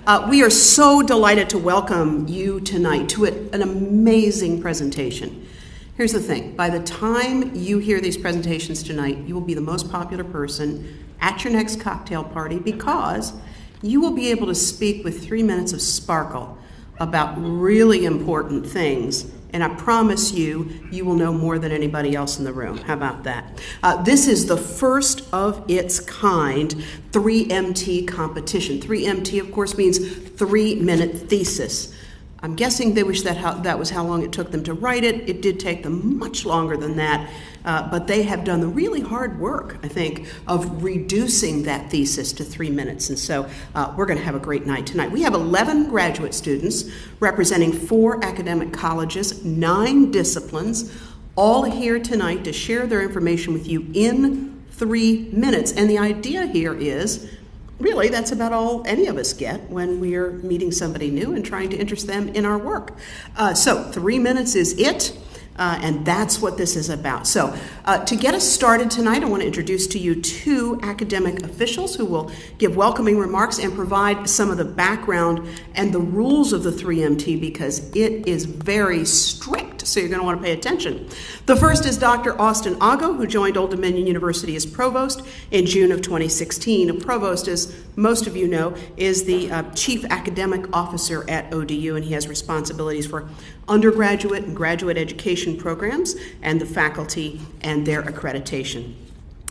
We are so delighted to welcome you tonight to an amazing presentation. Here's the thing, by the time you hear these presentations tonight, you will be the most popular person at your next cocktail party because you will be able to speak with 3 minutes of sparkle about really important things. And I promise you, you will know more than anybody else in the room. How about that? This is the first of its kind 3MT competition. 3MT, of course, means 3-minute thesis. I'm guessing they wish that was how long it took them to write it. It did take them much longer than that, but they have done the really hard work, I think, of reducing that thesis to 3 minutes. And so we're going to have a great night tonight. We have 11 graduate students representing 4 academic colleges, 9 disciplines, all here tonight to share their information with you in 3 minutes. And the idea here is, really, that's about all any of us get when we are meeting somebody new and trying to interest them in our work. So 3 minutes is it, and that's what this is about. So to get us started tonight, I want to introduce to you 2 academic officials who will give welcoming remarks and provide some of the background and the rules of the 3MT because it is very strict, so you're going to want to pay attention. The first is Dr. Austin Ago, who joined Old Dominion University as provost in June of 2016. A provost, as most of you know, is the chief academic officer at ODU, and he has responsibilities for undergraduate and graduate education programs and the faculty and their accreditation.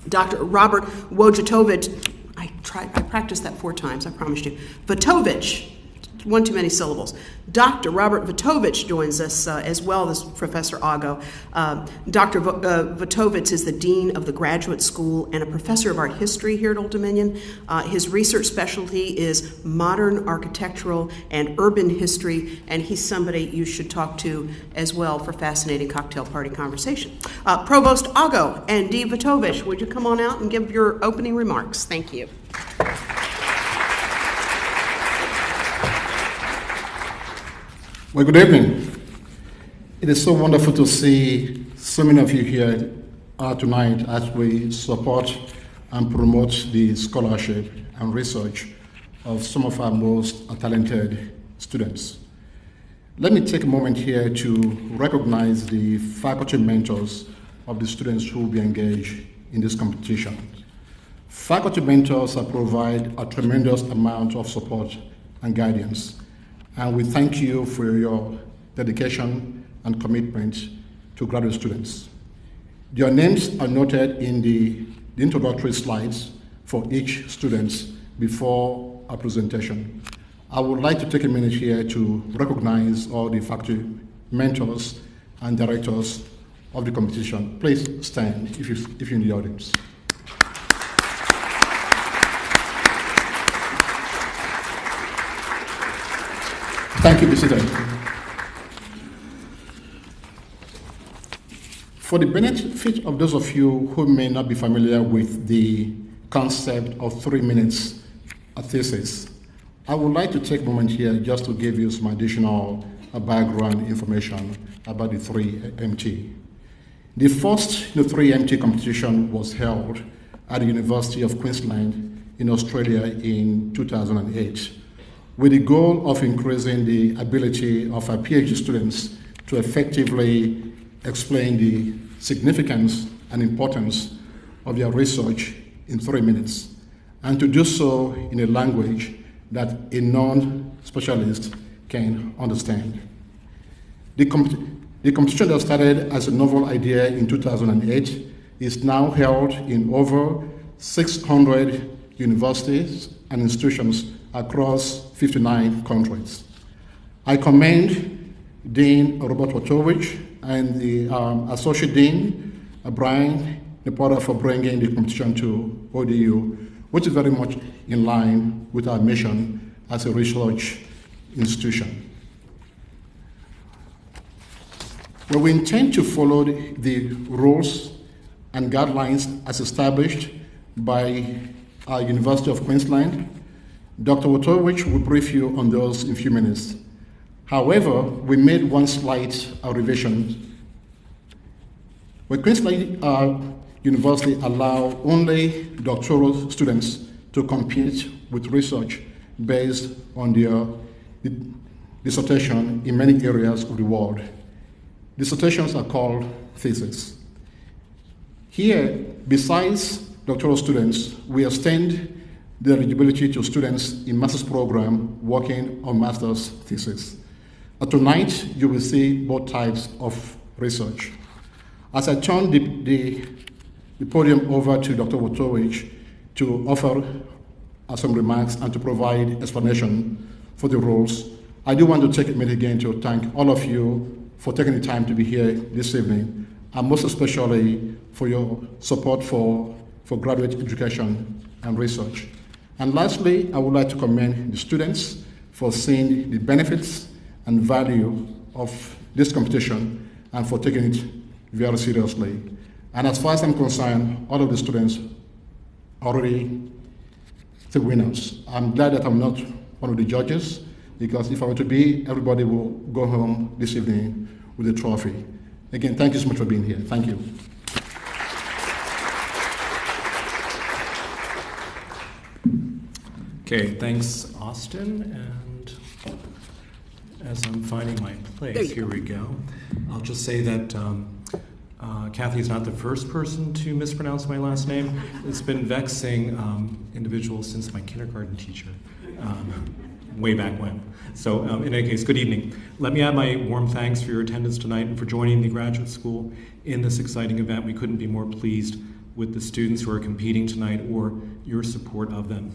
Dr. Robert Wojtowicz, I practiced that 4 times, I promised you. Wojtowicz, one too many syllables. Dr. Robert Wojtowicz joins us as well as Professor Ago. Dr. Wojtowicz is the Dean of the Graduate School and a Professor of Art History here at Old Dominion. His research specialty is modern architectural and urban history, and he's somebody you should talk to as well for fascinating cocktail party conversation. Provost Ago and Dean Wojtowicz, would you come on out and give your opening remarks? Thank you. Well, good evening. It is so wonderful to see so many of you here tonight as we support and promote the scholarship and research of some of our most talented students. Let me take a moment here to recognize the faculty mentors of the students who will be engaged in this competition. Faculty mentors provide a tremendous amount of support and guidance. And we thank you for your dedication and commitment to graduate students. Your names are noted in the introductory slides for each student before our presentation. I would like to take a minute here to recognize all the faculty mentors and directors of the competition. Please stand if you're in the audience. Thank you, Mr. For the benefit of those of you who may not be familiar with the concept of 3 minutes thesis, I would like to take a moment here just to give you some additional background information about the 3MT. The first 3MT competition was held at the University of Queensland in Australia in 2008. With the goal of increasing the ability of our PhD students to effectively explain the significance and importance of their research in 3 minutes, and to do so in a language that a non-specialist can understand. The competition that started as a novel idea in 2008 is now held in over 600 universities and institutions across 59 countries. I commend Dean Robert Wojtowicz and the Associate Dean, Brian Nepota, for bringing the competition to ODU, which is very much in line with our mission as a research institution. Well, we intend to follow the rules and guidelines as established by our University of Queensland. Dr. Wojtowicz will brief you on those in a few minutes. However, we made one slight revision. Well, Queensland University allow only doctoral students to compete with research based on their dissertation in many areas of the world. Dissertations are called theses. Here, besides doctoral students, we extend the eligibility to students in master's program working on master's thesis. Tonight, you will see both types of research. As I turn the podium over to Dr. Wotowicz to offer some remarks and to provide explanation for the rules, I do want to take a minute again to thank all of you for taking the time to be here this evening, and most especially for your support for graduate education and research. And lastly, I would like to commend the students for seeing the benefits and value of this competition and for taking it very seriously. And as far as I'm concerned, all of the students are already the winners. I'm glad that I'm not one of the judges, because if I were to be, everybody will go home this evening with a trophy. Again, thank you so much for being here. Thank you. Okay, thanks, Austin. And as I'm finding my place, here we go. I'll just say that Kathy is not the first person to mispronounce my last name. It's been vexing individuals since my kindergarten teacher, way back when. So in any case, good evening. Let me add my warm thanks for your attendance tonight and for joining the graduate school in this exciting event. We couldn't be more pleased with the students who are competing tonight or your support of them.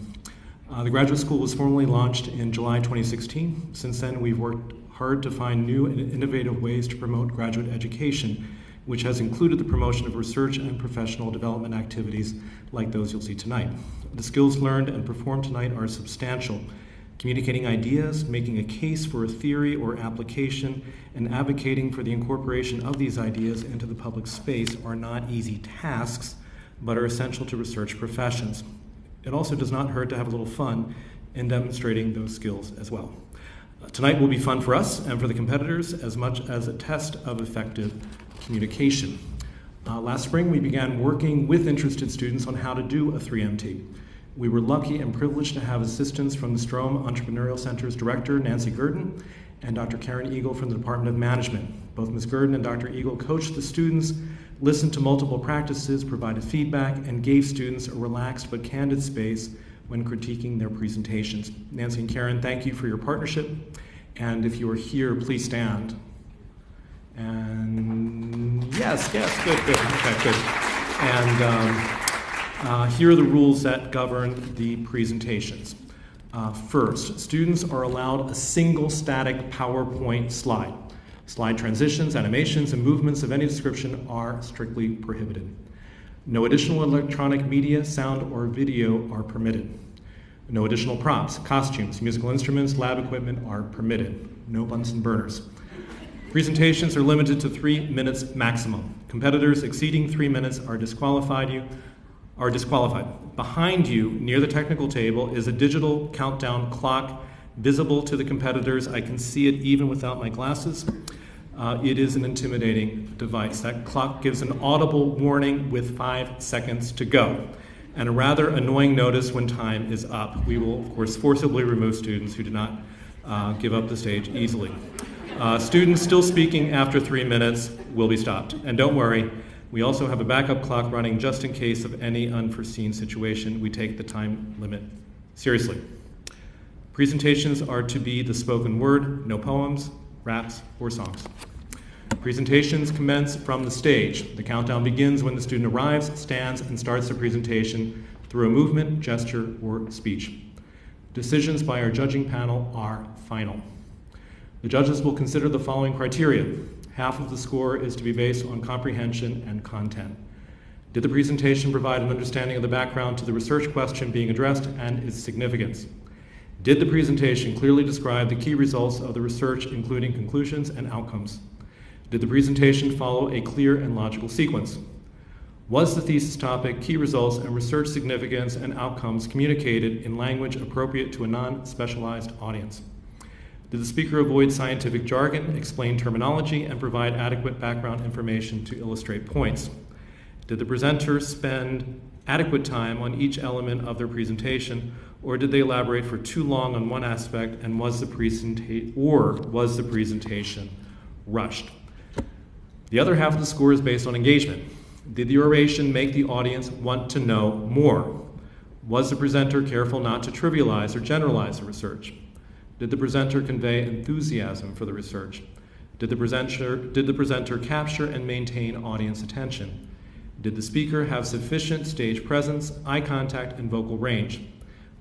The graduate school was formally launched in July 2016. Since then, we've worked hard to find new and innovative ways to promote graduate education, which has included the promotion of research and professional development activities like those you'll see tonight. The skills learned and performed tonight are substantial. Communicating ideas, making a case for a theory or application, and advocating for the incorporation of these ideas into the public space are not easy tasks, but are essential to research professions. It also does not hurt to have a little fun in demonstrating those skills as well. Tonight will be fun for us and for the competitors as much as a test of effective communication. Last spring, we began working with interested students on how to do a 3MT. We were lucky and privileged to have assistance from the Strom Entrepreneurial Center's director, Nancy Gurdon, and Dr. Karen Eagle from the Department of Management. Both Ms. Gurdon and Dr. Eagle coached the students, listened to multiple practices, provided feedback, and gave students a relaxed but candid space when critiquing their presentations. Nancy and Karen, thank you for your partnership. And if you are here, please stand. And yes, good. Okay, good. And here are the rules that govern the presentations. First, students are allowed a single static PowerPoint slide. Slide transitions, animations, and movements of any description are strictly prohibited. No additional electronic media, sound, or video are permitted. No additional props, costumes, musical instruments, lab equipment are permitted. No Bunsen burners. Presentations are limited to 3 minutes maximum. Competitors exceeding 3 minutes are disqualified. Behind you, near the technical table, is a digital countdown clock visible to the competitors. I can see it even without my glasses. It is an intimidating device. That clock gives an audible warning with 5 seconds to go, and a rather annoying notice when time is up. We will, of course, forcibly remove students who do not give up the stage easily. Students still speaking after 3 minutes will be stopped. And don't worry, we also have a backup clock running just in case of any unforeseen situation. We take the time limit seriously. Presentations are to be the spoken word, no poems, raps, or songs. Presentations commence from the stage. The countdown begins when the student arrives, stands, and starts the presentation through a movement, gesture, or speech. Decisions by our judging panel are final. The judges will consider the following criteria. Half of the score is to be based on comprehension and content. Did the presentation provide an understanding of the background to the research question being addressed and its significance? Did the presentation clearly describe the key results of the research, including conclusions and outcomes? Did the presentation follow a clear and logical sequence? Was the thesis topic, key results, and research significance and outcomes communicated in language appropriate to a non-specialized audience? Did the speaker avoid scientific jargon, explain terminology, and provide adequate background information to illustrate points? Did the presenter spend adequate time on each element of their presentation, or did they elaborate for too long on one aspect, and was the presentation rushed? The other half of the score is based on engagement. Did the oration make the audience want to know more? Was the presenter careful not to trivialize or generalize the research? Did the presenter convey enthusiasm for the research? Did the presenter capture and maintain audience attention? Did the speaker have sufficient stage presence, eye contact, and vocal range?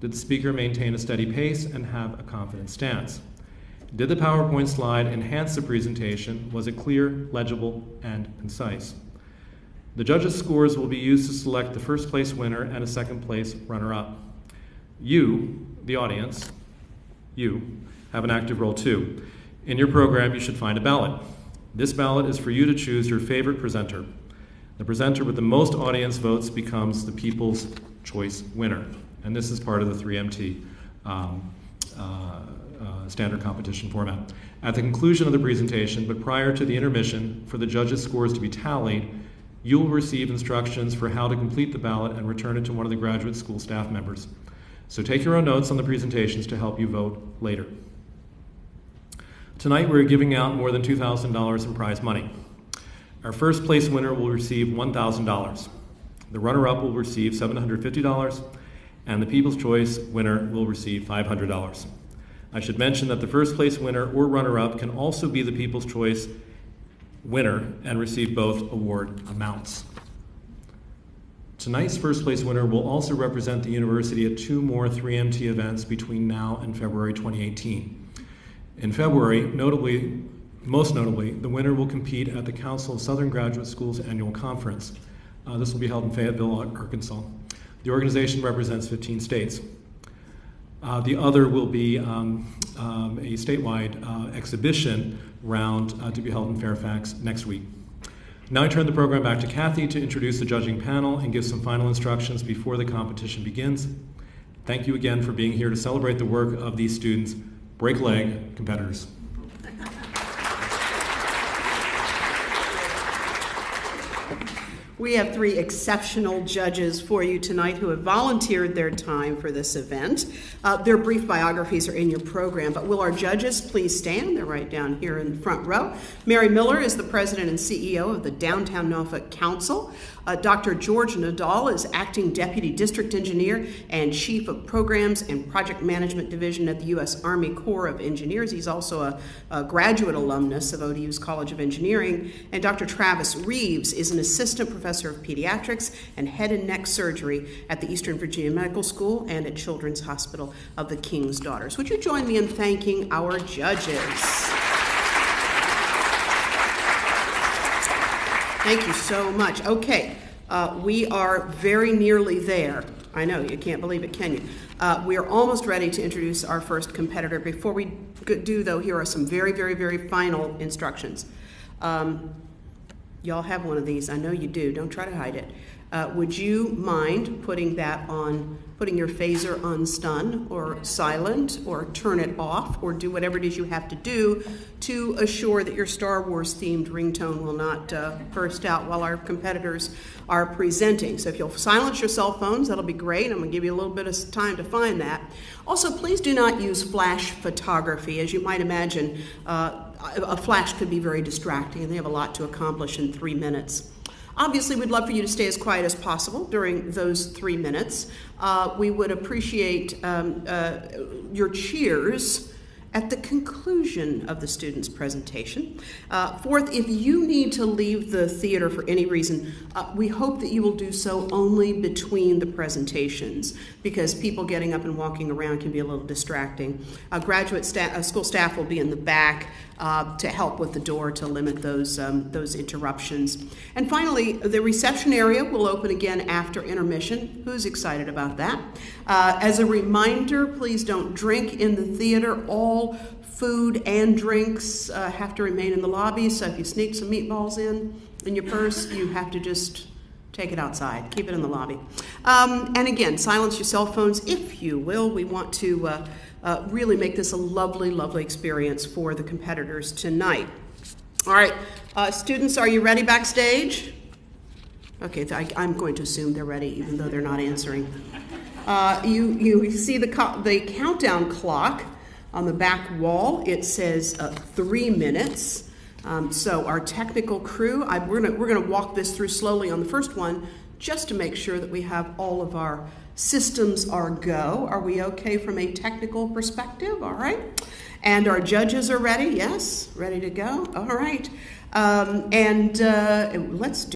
Did the speaker maintain a steady pace and have a confident stance? Did the PowerPoint slide enhance the presentation? Was it clear, legible, and concise? The judges' scores will be used to select the first place winner and a second place runner-up. You, the audience, you, have an active role too. In your program, you should find a ballot. This ballot is for you to choose your favorite presenter. The presenter with the most audience votes becomes the People's Choice winner. And this is part of the 3MT standard competition format. At the conclusion of the presentation, but prior to the intermission, for the judges' scores to be tallied, you will receive instructions for how to complete the ballot and return it to one of the graduate school staff members. So take your own notes on the presentations to help you vote later. Tonight we're giving out more than $2,000 in prize money. Our first place winner will receive $1,000. The runner-up will receive $750, and the People's Choice winner will receive $500. I should mention that the first place winner or runner-up can also be the People's Choice winner and receive both award amounts. Tonight's first place winner will also represent the university at 2 more 3MT events between now and February 2018. In February, most notably, the winner will compete at the Council of Southern Graduate Schools annual conference. This will be held in Fayetteville, Arkansas. The organization represents 15 states. The other will be a statewide exhibition round to be held in Fairfax next week. Now I turn the program back to Kathy to introduce the judging panel and give some final instructions before the competition begins. Thank you again for being here to celebrate the work of these students. Break leg, competitors. We have 3 exceptional judges for you tonight who have volunteered their time for this event. Their brief biographies are in your program, but will our judges please stand? They're right down here in the front row. Mary Miller is the president and CEO of the Downtown Norfolk Council. Dr. George Nadal is acting deputy district engineer and chief of programs and project management division at the U.S. Army Corps of Engineers. He's also a graduate alumnus of ODU's College of Engineering. And Dr. Travis Reeves is an assistant professor of pediatrics and head and neck surgery at the Eastern Virginia Medical School and at Children's Hospital of the King's Daughters. Would you join me in thanking our judges? Thank you so much. Okay, we are very nearly there. I know, you can't believe it, can you? We are almost ready to introduce our first competitor. Before we do, though, here are some very, very, very final instructions. Y'all have one of these. I know you do. Don't try to hide it. Would you mind putting your phaser on stun or silent or turn it off or do whatever it is you have to do to assure that your Star Wars themed ringtone will not burst out while our competitors are presenting. So if you'll silence your cell phones, that'll be great. I'm going to give you a little bit of time to find that. Also, please do not use flash photography. As you might imagine, a flash could be very distracting and they have a lot to accomplish in 3 minutes. Obviously, we'd love for you to stay as quiet as possible during those 3 minutes. We would appreciate your cheers at the conclusion of the student's presentation. Fourth, if you need to leave the theater for any reason, we hope that you will do so only between the presentations because people getting up and walking around can be a little distracting. School staff will be in the back to help with the door to limit those interruptions. And finally, the reception area will open again after intermission. Who's excited about that? As a reminder, please don't drink in the theater. All food and drinks have to remain in the lobby, so if you sneak some meatballs in your purse, you have to just take it outside. Keep it in the lobby. And again, silence your cell phones if you will. We want to really make this a lovely, lovely experience for the competitors tonight. All right, students, are you ready backstage? Okay, I'm going to assume they're ready, even though they're not answering. You see the countdown clock on the back wall. It says 3 minutes. So our technical crew, we're gonna walk this through slowly on the first one, just to make sure that we have all of our systems are go. Are we okay from a technical perspective? All right. And our judges are ready. Yes, ready to go. All right. Let's do